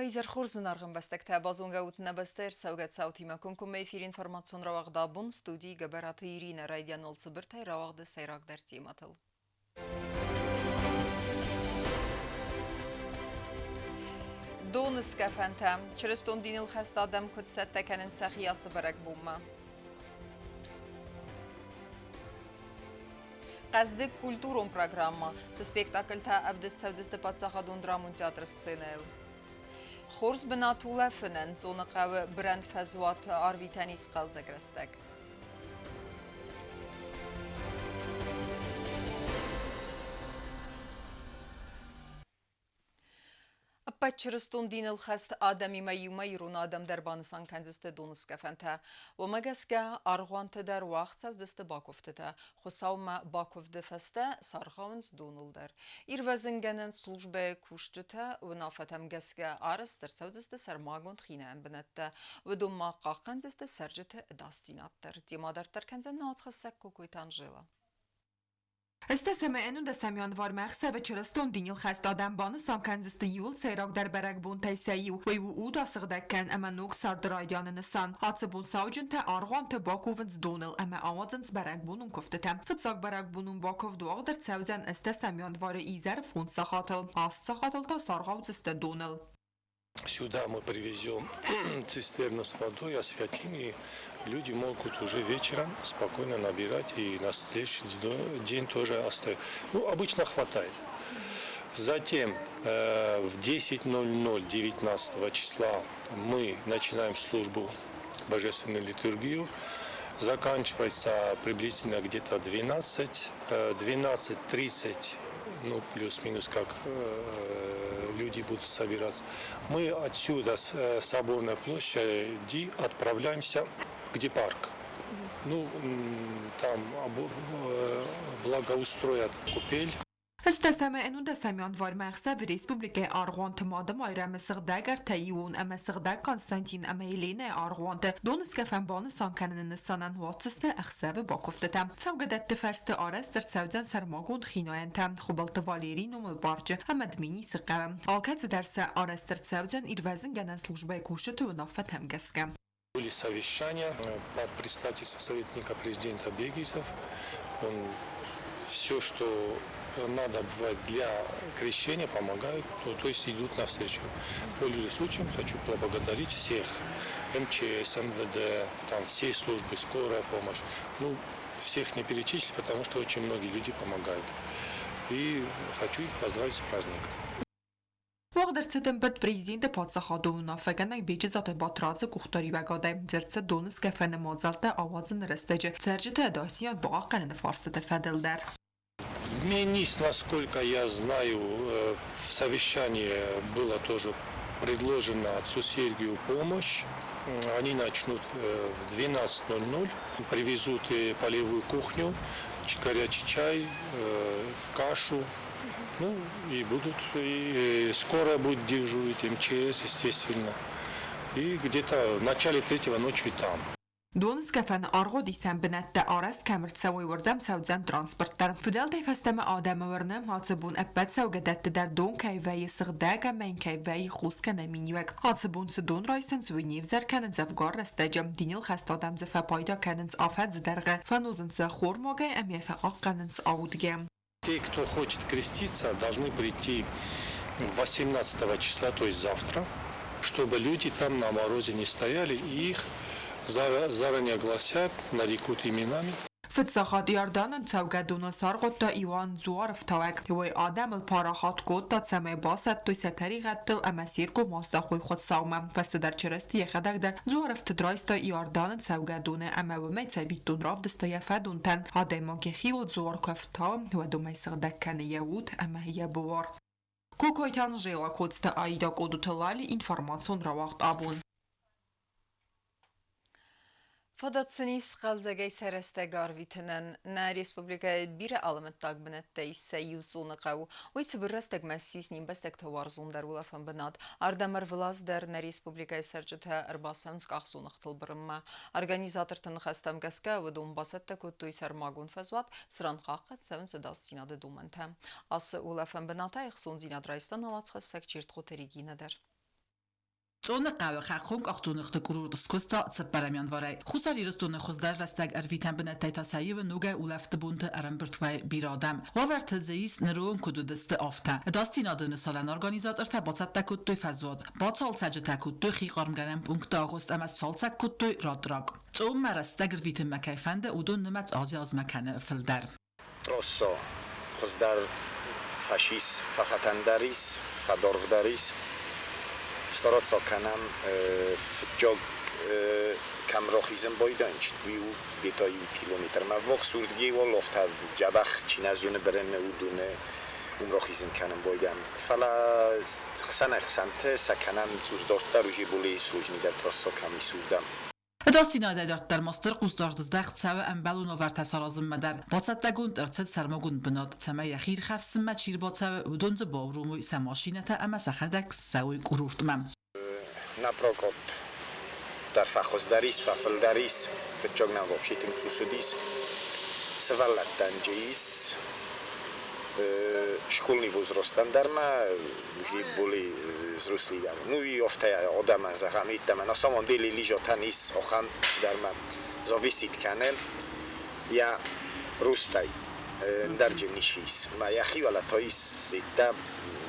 Payzer Xurzen argın bəstəkdə bazonga utuna bəstər səvgət sautima kumkum efir informasyon ravaqda bun studi gabaratı Irina Raydian olsa bir tay ravaqda sayrak dərtiyim atıl. Donus kəfəntəm, çırıston dinil xəstadəm kütsət təkənin səxiyası bərək bulma. Qəzdik kulturun proqramma, spektaklta əbdəs səvdəsdə patsaxadun dramun teatr ssenəl. Xorz bınatula fınən, zonu qəvə brənd fəzvat arvitənis qalzəqrəstək. Çırıston dinil xəst adəmi məyuma irun adam dərbanısan kəndizdə donus kəfəntə. Və məgəsgə arğuantı dər vaxt səvdəstə bakovtıda. Xusavma bakovdı fəstə sarğavınız donuldur. İrvəzingənin slujbə kuşcıtə və nafətəm gəsgə arıstır səvdəstə sərmagund xinə əmbinətdə. Və dumma qaqəndizdə sərcıtə dastinattır. Dimadərtər kəndizə naatxəssək kokoytan jıla. استسمع ده سمیان وار مخصه و چرستون دینیل خست آدم بانه سانکنزست یول سیراک در برگ بون تیسایی و او دا سغدکن اما نوک سر درایدیان نسان حادثه بون ساوجن تا آرغان تا باکوونز دونل اما آوازنز برگ بونون کفته تم فتزاک برگ بونون باکوف دواغ در تسوزن استسمیان وار ایزر فون سخاتل آست سخاتل تا سارغاوزست دونل Сюда мы привезем цистерну с водой, освятим, и люди могут уже вечером спокойно набирать, и на следующий день тоже оставить. Ну, обычно хватает. Затем в 10:00 19 числа мы начинаем службу божественной литургию. Заканчивается приблизительно где-то 12:30, ну, плюс-минус, как люди будут собираться. Мы отсюда с Соборной площади отправляемся, где парк. Ну, там благоустроят купель. استسمع ده سمیان وار مخصه و ریسپوبلیک آرغوانت مادم آیره مسغدگر تاییون اما سغدگ کانستانتین اما ایلینه آرغوانت دونس کفن بان سانکنن نسانن واتسست اخصه و باکفته تم سوگدت تفرست آرس در سودن سرماگون خیناین تم خوبالت والیری نومل بارج اما دمینی سقوم آلکت درس آرس در سودن ایروزن گنن службе کشت و نافت هم گسکم Были совещания под председательством советника президента Бегисов. Он все, что надо бывает для крещения, помогают, то есть идут навстречу. Пользуясь случаем, хочу поблагодарить всех МЧС, МВД, там все службы, скорая помощь. Ну, всех не перечислить, потому что очень многие люди помогают. И хочу их поздравить с праздником. وقت سپتامبر президент پادشاهادون نافگنگ بیچزات باتراز کوختاری وگاده زرت دونس کفن مازالت آوازن رستج سرجت داسیان با قرن فارست فدل در Минис, насколько я знаю, в совещании было тоже предложено отцу Сергию помощь. Они начнут в 12:00, привезут и полевую кухню, горячий чай, кашу. Ну, и будут, и скоро будет дежурить МЧС, естественно. И где-то в начале 3-го ночи там. دونس کفن آرغو دیسم بنت آرست کمرت سوی وردم سوزن ترانسپورت در فدال تفستم آدم ورنم حادثبون ابد سوگدت در دون کیوی سغداگ من کیوی خوز کنه مینیوگ حادثبون سدون رایسن سوی نیوزر کنن زفگار رستجم دینیل خست آدم زفا پایدا کننز آفت زدرغه فنوزن خور موگه امیف آق کننز آودگم Те, кто хочет креститься, должны прийти 18 числа, то есть завтра, чтобы люди там на морозе не стояли, и их заранее огласят, нарекут именами. فتساخات یاردان سوگدون سارغوت تا ایوان زوارف تاوک وی آدم الپاراخات کود تا سمه باست توی ستریغت تل امسیر کو ماستا خوی خود ساومم فست در چرستی یخدک در زوارف تدرایست تا یاردان سوگدون اما و می سویتون راف دستا یفدون تن آدم که خیود زوار کفتا و دو می سغدک کنه یود اما هی بوار کوکویتان جیلا کودست آیدا کودو تلالی інформацион را وقت آبون Fadatsınız qalzagay sərəstəgar vitənən nə respublikaya bir alımət taqbinətdə isə yutsunu qav. Oy tibirrəstəq məssiz nimbəstəq tavarzundar ulafın binat. Ardamar vlazdar nə respublikaya sərcətə ərbasavns qaxsunıq tılbırınma. Organizator tınıq əstəm qəskə və dombasətdə kuttuy sərmagun fəzvat sıran qaqət səvins dastinadı dumantəm. Ası ulafın binata yxsun zinadraystan avatsıq səkçirt xoteriginədər. Ծոնը կավը խախոնք աղջոնıqtı կուրուրդսկոստա ծպարամյան վարայ։ Խուսար իրստոնը խոզդար ռաստակ արվիտան բնատայտասայիվը նուգայ ուլավտı բունտը արամբրտվայ bir adam. Վավարտը ձեիս նրոն կուդուդստը ավտա։ Դաստին adını salan organizatör ta batsatda kuttu fazod. Batsal sacıta kuttu xiqarmganem punktu ağust amas salsak kuttu radrak. Ծոմ մարաստա գրվիթը մակայֆանդը ուդուն նմած ազի ազմականը ֆլդար։ Trosso խոզդար ֆաշիս ֆախատանդարիս ֆադորգդարիս Staroco kanam wciąg kamrochizm boydanç biu detayı kilometr ma vaq surdgi wolof ta jabach chinazune berene udune umrochizm kanam boydam fala xsante sakanam tuzdorstar uji buli slujni der trosso kami surdam Դաստինադե դարտար մաստեր կուստարդզդախ ցավը ամբալուն ավարտասարազմ մդար բացատագուն դրցած սարմագուն բնոտ ցամա යախիր խավսմա չիր բացավը ուդոնձ բորումու սամաշինata ամասախադակ սաուի կուրուրտմամ naprokot dar fachozdaris fafaldaris wciągnął się tym cusudis swalattanjis szkolny wzrost darma już byli wzrosli dar no i ofta odama zahamita na samą deli lijotanis ochan darma zawisit kanel ja rustaj dardzie nishis ma ja hiwala to jest ta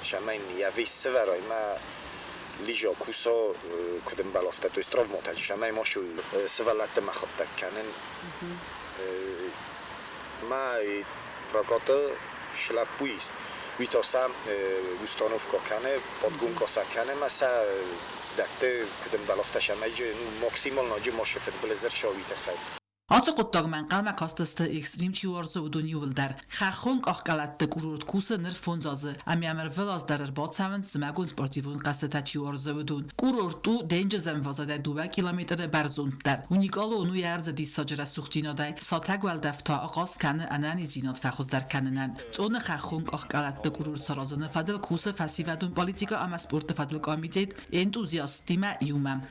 szamain ja wysweroj ma lijo kuso kudem balofta to jest trawmota szamai moshu swalat ma khotta kanen ma prokoto Ślapuis. Witosa ustanówko kane, podgunko sakane, masa datte kudem balofta szamajdzie maksymalno gdzie może fetblezer szowite chay. Ацı qottagman qalma kastısты ekstrem çivarsı udun yuvildar. Xaxonq axqalatdı kururt kusa nır fonzazı. Amyamır velazdarır batsavın smagun sportivun qastata çivarsı udun. Kururtu dence zemvazada 2 kilometre barzundar. Unikalo onu yarza dissajra suxtinaday. Satag valdafta aqas kanı anani zinat faxuzdar kanınan. Onu xaxonq axqalatdı kururt sarazını fadıl kusa fasivadun politika ama sportu fadıl komitet entuziastima yumam.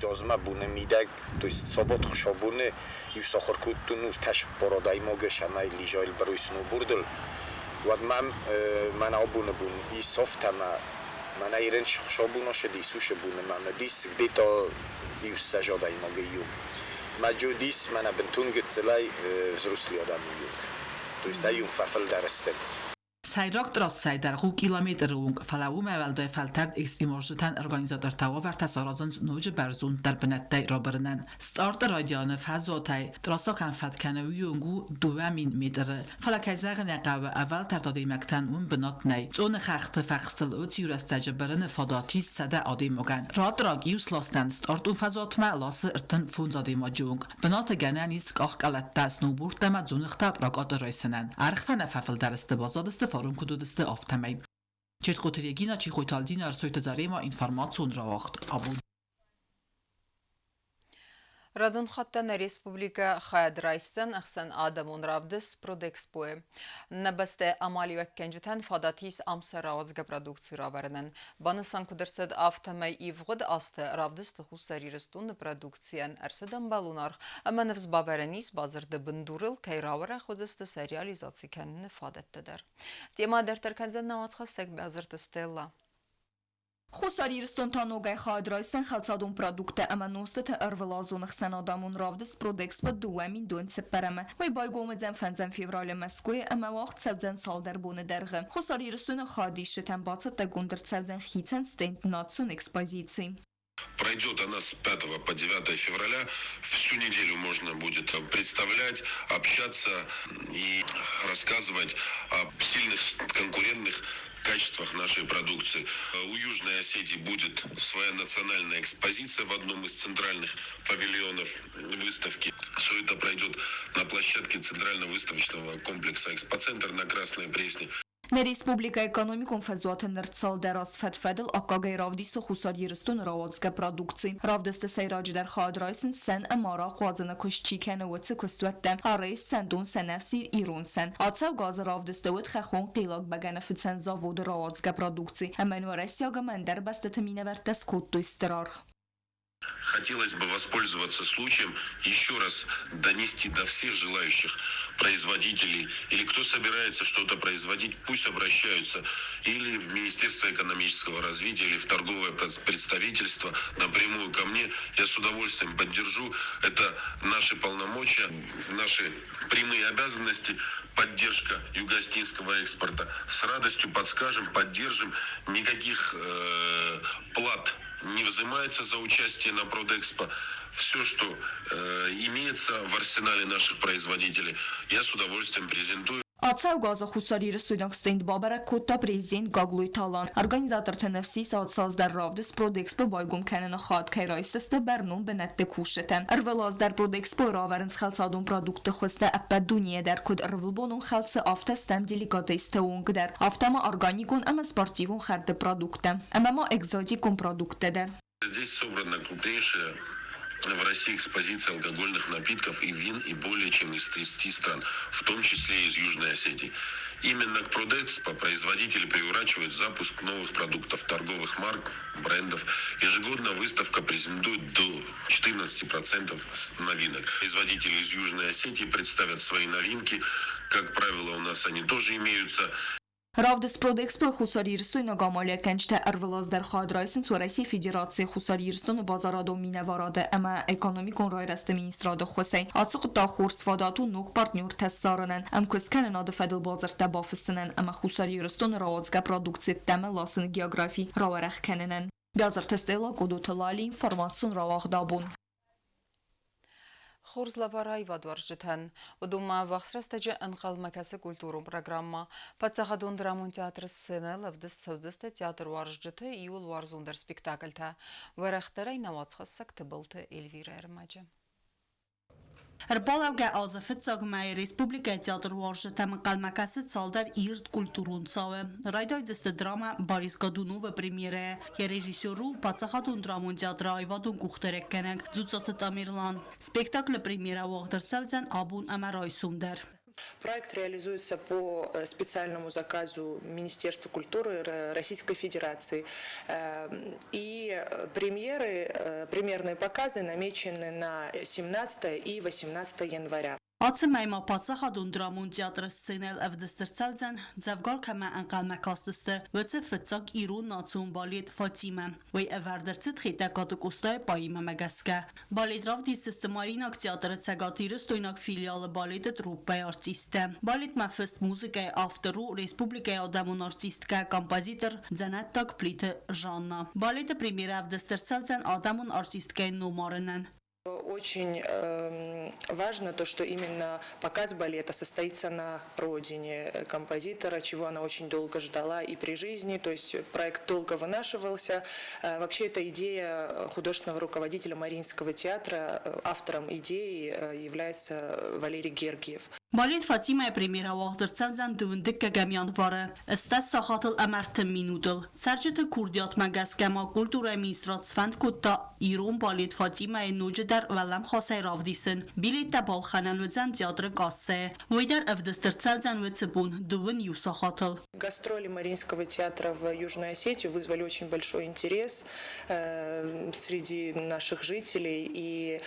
Rozma bune midag, to jest sobot chszobune i w sochorkutu nur też porodaj mogę szamaj liżoil brusnu burdel. Ład mam na obune bun i softa ma na jeden chszobuno się disusze bune mamy dis, gdy to już zażodaj mogę jug. Ma judis ma na bentunge celaj wzrusli odami jug. To jest jung fafel darestem. Сайрак драстсай дар 2 километр унг фалау мавалдай фалтард экстреморжтан организатор тававар тасаразанс нуж барзун дар бнаттай робернан старт радианы фазотай драса kan fatkana юнгу 2 метр фалакайзаг нaqab اول ترتادی مکتن اون بنات نی زون خخت فخستل او تیورستاج برن فاداتی سده ادی مگن رادراگ یوسلاستن starт اون فازات ما لاس ارتن فونزادی ما جونگ بنات گنانیس قاق قلت سنوبورد ما زونختا راقات رایسنن ارختن ففل درست بازادست Forum kududiste aftamay. Četkotirjegina či hojtaldina arsojte zarema informacijon ravaxt abu. Radun xattana Respublika Xayadraystan axsan Adamon Ravdis Prodexpoe. Nabaste amali vekkenjiten fadatis amsa ravazga produkci ravarinen. Banasan kudersed aftamay ivgod aste Ravdis txussariristun produkciyan ersedan balunar. Ama nefz baverenis bazırda binduril kay ravara xodiste serializaci kendini fadettedir. Tema derterkenzen navatxasek bazırda stella. Хусарирстон таногай Xayadraystan xalsadun produkte ama nostete ervelazunix sanadamon Ravdis Prodexpo duamin don separama. Ve baygomedzen fenzem fevral Moskva ama vaqt sevzen salder bone derge. Xusarирстон xadishten batsat da gundert sevzen xitsen stent natsun экспозиции. Пройдет она с 5 по 9 февраля. Всю неделю можно будет представлять, общаться и рассказывать о сильных конкурентных качествах нашей продукции. У Южной Осетии будет своя национальная экспозиция в одном из центральных павильонов выставки. Все это пройдет на площадке Центрального выставочного комплекса «Экспоцентр» на Красной Пресне. На Республика экономикум фазуатен нерцал дарас фетфедл акагай Ravdis Xusarирстон равазга продукции. Ravdis сайраج дар Xayadraystan sen amara qazana koshchiken وتس كستوتن арейс сендون сенефсир ирун sen. Атсав газ Ravdis دوت خخون قیلاق بگن فتسن زاود равазга продукции. Аманو Россия мандер баста тамина вертас кутто истрар. Хотелось бы воспользоваться случаем еще раз донести до всех желающих производителей или кто собирается что-то производить, пусть обращаются или в Министерство экономического развития, или в торговое представительство напрямую ко мне. Я с удовольствием поддержу. Это наши полномочия, наши прямые обязанности, поддержка юго-остинского экспорта. С радостью подскажем, поддержим. Никаких плат не взимается за участие на Продэкспо. Все, что имеется в арсенале наших производителей, я с удовольствием презентую. Ացավ գազախուսարիրը ստույնակ ստեինդ բաբարակ կոտա պրեզիդենտ Գագլույ Թալան, organizator TNFC saat در رافدس پرودکسپو بایگوم کنن خاد که رایسست برنون به نت کوشته. ارولاز در پرودکسپو راورنس خلص آدون پرودکت خوسته اپد دنیه در کد ارول بونون خلص آفتستم دیلیگات استوونگ در آفتما ارگانیکون اما سپارتیوون خرد پرودکتم اما ما اگزوتیکون پرودکت در. Здесь собрана крупнейшая в России экспозиция алкогольных напитков и вин и более чем из 30 стран, в том числе и из Южной Осетии. Именно к Продэкспо производители приурачивают запуск новых продуктов, торговых марок, брендов. Ежегодно выставка презентует до 14% новинок. Производители из Южной Осетии представят свои новинки. Как правило, у нас они тоже имеются. Ravdes Prodexpo Xusaririston Gamaliya Kençte Ervilaz der Xadraysın Surasi Federasiya Xusaririston Bazarado Minevarade ama ekonomikon rayreste ministrada Xusey Açıq da xorsvadatu nok partner testsaranen am kusken adı fedel bazar tabafısının ama Xusaririston rawazga produksiya temel lasın geografi ravaraq kenenen Bazar testela Qudutulali informasyon rawaqdabun خورزلوارای وادوارجتن و دوما وخسرستجه انقل مکس کلتورو программа پاتساخدون درامون تیاتر السنة لفدس سودست تیاتر وارجته یول وارزوندر سپیکتاکلتا ورخترای نواتخصك تبلت الویر ارماجه Rbalawga azafet sagmay Respublika Teatr Warshata maqalmakasi tsaldar ird kulturun tsave. Rajdoj zeste drama Boris Godunova premiere. Je režisioru Patsahatun dramon teatra ayvadun kuxterek kenek Dzutsat Tamirlan. Spektakl premiera wagdar savzan abun amaray sumder. Проект реализуется по специальному заказу Министерства культуры Российской Федерации. И премьерные показы намечены на 17 и 18 января. Ացմայմա Պատսախադուն դրամուն թատրը սցենել ավդստրցալցան ձավգար կամա անqal մակաստստը վծը ֆծակ իրուն նացուն բալիդ Ֆաթիմա վայ ավարդրցիտ խիտակատը կոստայ պայիմա մագասկա բալիդրավ դիստը մարինակ թատրը ցագատիրը ստոյնակ ֆիլիալը բալիդը տրուպայ արտիստը բալիդ մաֆստ մուզիկայ ավտորու ռեսպուբլիկայ ադամուն արտիստկա կոմպոզիտոր Ձանատակ Պլիտը Ժաննա բալիդը պրեմիերա ավդստրցալցան ադամուն արտիստկայ նոմարենան Очень важно то, что именно показ балета состоится на родине композитора, чего она очень долго ждала и при жизни, то есть проект долго вынашивался. Вообще эта идея художественного руководителя Мариинского театра, автором идеи является Валерий Гергиев. Բալիդ Ֆաթիմա պրեմիերա վաղդրցանցան դունդիկ կգամյան վարը ստաս սախատլ ամարտը մինուդլ Սարջետը քուրդիատ մագասկամա կուլտուրա մինիստրացվանդ կուտա իրոն բալիդ Ֆաթիմա նոջը դար վալամ խոսայ ռավդիսն բիլիտա բալխանանուձան театры կասե վույդար ավդստրցանցան վեցբուն դուվն յուսախատլ Гастроли Мариинского театра в Южную Осетию вызвали очень большой интерес среди наших жителей, и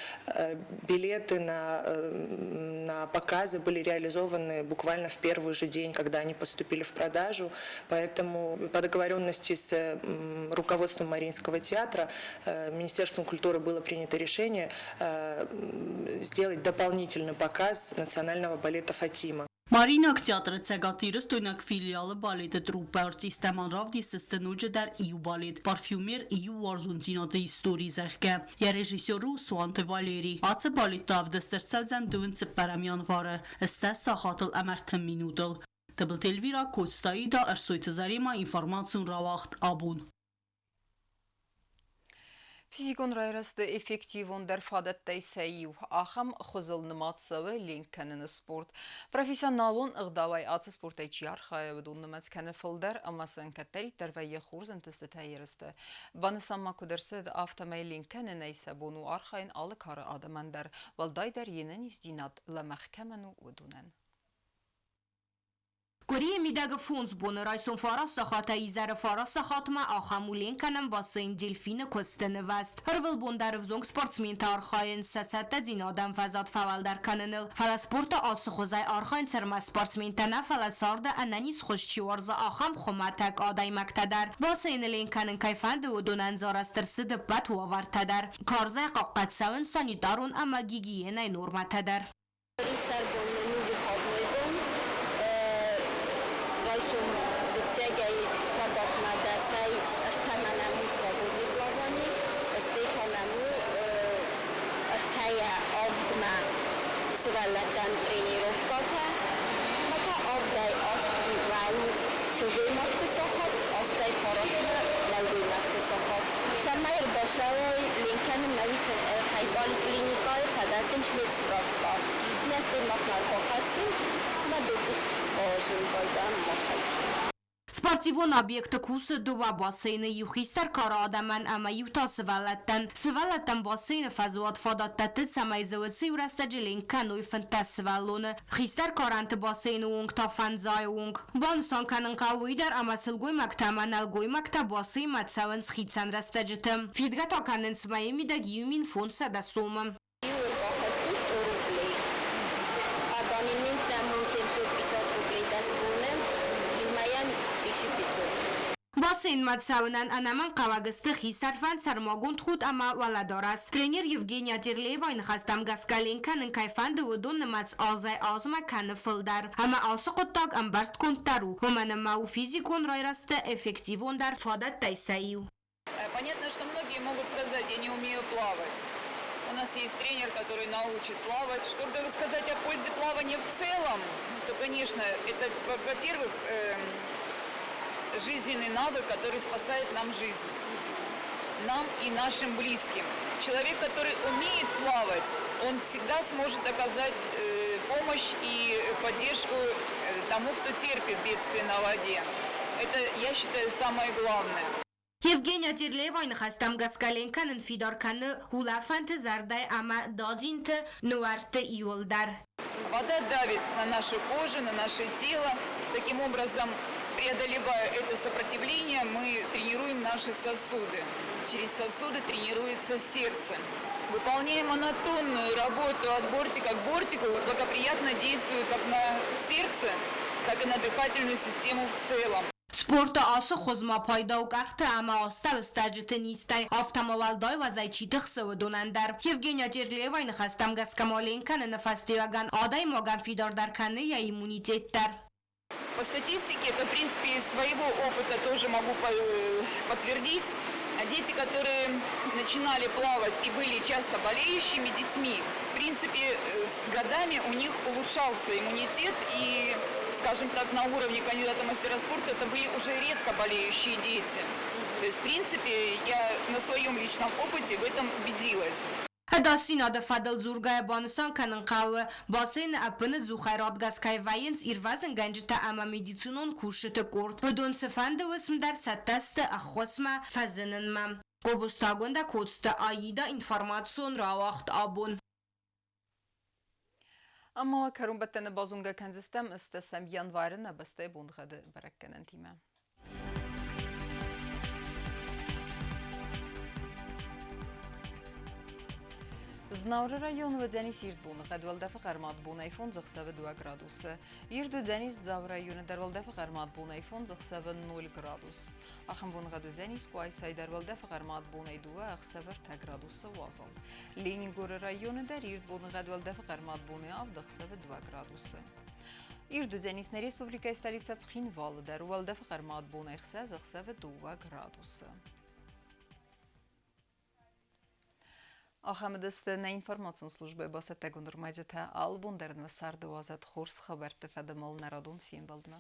билеты на показы были реализованы буквально в первый же день, когда они поступили в продажу. Поэтому по договоренности с руководством Мариинского театра Министерством культуры было принято решение сделать дополнительный показ национального балета «Фатима». Մարինակ թատրը ցագատիրը ստույնակ ֆիլիալը բալետը տրուպը արտիստաման ռավդիսը նոջը դար իու բալետ պարֆյումեր իու վարզունցինոտը իստորի զեղկը յա ռեժիսորու Սուանտե Վալերի ացը բալետը ավդստրցազան դունցը պարամյան վարը ստա սախատլ ամարտը մինուդլ տբլտելվիրա կոստայի դա արսույթը զարիմա ինֆորմացիոն რავախտ աբուն Fizikon rayrastı effektivon der fadet teyseyiv axam xuzıl nımatsavı linkkenin sport. Profesyonalon ıgdavay atı sportayçı yarxaya vudun nımatskenin filder ama sankatteri terveye xurzın tısты təyiristı. Banısamma kudersid aftamay linkkenin eyse bunu arxayın alıkarı adamender valdayder yenen izdinat la mahkemenu vudunen. Koreya midagi fons buni rayson farasa xata izar farasa xatma axamulin kanam basen delfin kostene vast. Hırvıl bundar vzong sportsmen tarxayn sasata din adam fazat faval dar kananil. Fala sporta atsı xozay arxayn serma sportsmen tana fala sarda ananis xoşçi warza axam xomatak aday maktadar. Basen lin kanın kayfand و دونن زارسترسد بات و ورتدر کارزای قاقت سون سانیتارون اما گیگیه نورمتدر رایسون بچگی سبب مدرسه ارتمنمو سابقی بلوانی استیکنمو ارتای آفدما سوالتن ترینیروفکا که مکا آفدای آست و سوی مکت ساخت آستای فراست لوی مکت ساخت شمایر باشای لینکن مویت خیبال کلینیکای فدرتنش میت سپرافکا نستی مکتر بخستنش ما دوست آجون بایدن مخلشون Спортивон объекта кусы дуба бассейны юхистер кара адаман ама юта сывалаттан бассейны фазуат фадаттатыт самайзаватсы урастажилин кануй фантас сываллоны хистер каранты бассейны унг та фанзай унг бансан канын кавуидар ама сылгой мактаман алгой макта бассейн матсаван схитсан растаджитым фидгата канын смаемида гиюмин фонса да сумам бассейн матсавнан анаман қавагысты хисарфан сармагунд худ ама валадарас. Тренер Евгения Терлеева ин хастам гаскаленканын кайфанды удун мац азай азма каны фылдар. Ама алсы қоттаг амбарст контару. Хумана мау физикон райрасты эффективондар фадат тайсаю. Понятно, что многие могут сказать, я не умею плавать. У нас есть тренер, который научит плавать. Что сказать о пользе плавания в целом, то, конечно, это, во-первых, жизненный навык, который спасает нам жизнь, нам и нашим близким. Человек, который умеет плавать, он всегда сможет оказать помощь и поддержку тому, кто терпит бедствие на воде. Это, я считаю, самое главное. Евгения Терлеева ин хастам гаскаленканын фидарканы улафанты зардай ама дадинты нуарты иолдар. Вода давит на нашу кожу, на наше тело. Таким образом, преодолевая это сопротивление, мы тренируем наши сосуды. Через сосуды тренируется сердце. Выполняя монотонную работу от бортика к бортику, благоприятно действует как на сердце, так и на дыхательную систему в целом. Спорта асы хозма пайда угахты ама остав стаджиты нистай автомобилдай ва зайчитых сывыдунандар. Евгения Терлеева ин хастам гаскамаленканы нафастиваган адай моган фидардарканы я иммунитеттар. По статистике, это, в принципе, из своего опыта тоже могу подтвердить. Дети, которые начинали плавать и были часто болеющими детьми, в принципе, с годами у них улучшался иммунитет. И, скажем так, на уровне кандидата мастера спорта это были уже редко болеющие дети. То есть, в принципе, я на своем личном опыте в этом убедилась. Հդասին ադվադլ զուրգայ բանսան կանն qawı basın apını zuxayrat gaskay vayens irvazın gancıta ama medicinon kurşıtı kurt. Hudun sıfandı vısmdar sattastı axosma fazınınma. Qobustagonda kodsta ayida informasyon ravaqt abun. Ama karun bettene bazunga kenzistem istesem yanvarına beste bundgadı barakkenen time. Znavr rayonu Deniz Irdbunu qadvaldafa qarmat bunay fon zıxsavı 2 gradus. Irdu Deniz Zav rayonu darvaldafa qarmat bunay fon zıxsavı 0 gradus. Axın bunğa Deniz Quay say darvaldafa qarmat bunay 2 axsavı 1 gradus vazal. Leningor rayonu dar Irdbunu qadvaldafa qarmat bunay avdaxsavı 2 gradus. Irdu Deniz Respublika stolica Txinval darvaldafa qarmat bunay xsavı 2 gradus. Ахамедесте на информационной службе басатего нормаджета албундерн васарды вазат хорс хабарты фадамал народун фин балдна.